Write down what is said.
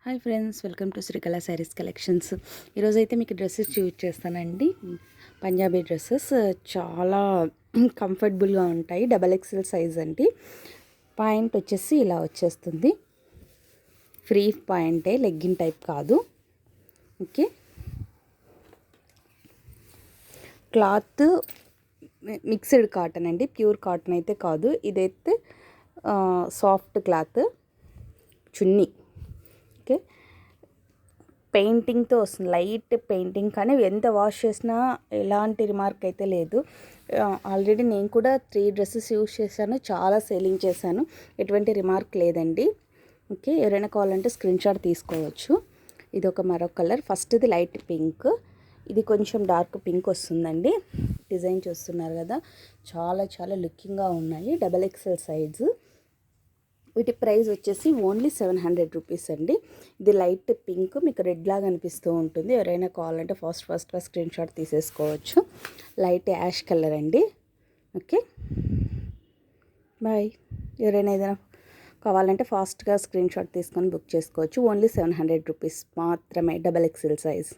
Hi friends, welcome to Srikala saris collections. ఈరోజైతే మీకు dresses చూపించేస్తానండి. Punjabi dresses చాలా కంఫర్టబుల్గా ఉంటాయి. XXL సైజ్ అండి. పాయింట్ వచ్చేసి ఇలా వచ్చేస్తుంది. ఫ్రీ పాయింటే, లెగ్గిన్ టైప్ కాదు. ఓకే, క్లాత్ మిక్స్డ్ కాటన్ అండి, ప్యూర్ కాటన్ అయితే కాదు. ఇదైతే సాఫ్ట్ క్లాత్. చున్నీ ఓకే, పెయింటింగ్తో వస్తుంది, లైట్ పెయింటింగ్. కానీ ఎంత వాష్ చేసినా ఎలాంటి రిమార్క్ అయితే లేదు. ఆల్రెడీ నేను కూడా 3 డ్రెస్సెస్ యూజ్ చేశాను, చాలా సేలింగ్ చేశాను, ఎటువంటి రిమార్క్ లేదండి. ఓకే, ఎవరైనా కావాలంటే స్క్రీన్ షాట్ తీసుకోవచ్చు. ఇది ఒక మరొక కలర్. ఫస్ట్ది లైట్ పింక్, ఇది కొంచెం డార్క్ పింక్ వస్తుందండి. డిజైన్ చూస్తున్నారు కదా, చాలా చాలా లుకింగ్గా ఉన్నాయి. XXL size. వీటి ప్రైస్ వచ్చేసి ఓన్లీ 700 రూపీస్ అండి. ఇది లైట్ పింక్, మీకు రెడ్ లాగా అనిపిస్తూ ఉంటుంది. ఎవరైనా కావాలంటే ఫస్ట్గా స్క్రీన్ షాట్ తీసేసుకోవచ్చు. లైట్ యాష్ కలర్ అండి. Okay bye. ఎవరైనా ఏదైనా కావాలంటే ఫాస్ట్గా స్క్రీన్ షాట్ తీసుకొని బుక్ చేసుకోవచ్చు. ఓన్లీ 700 రూపీస్ మాత్రమే, XXL సైజ్.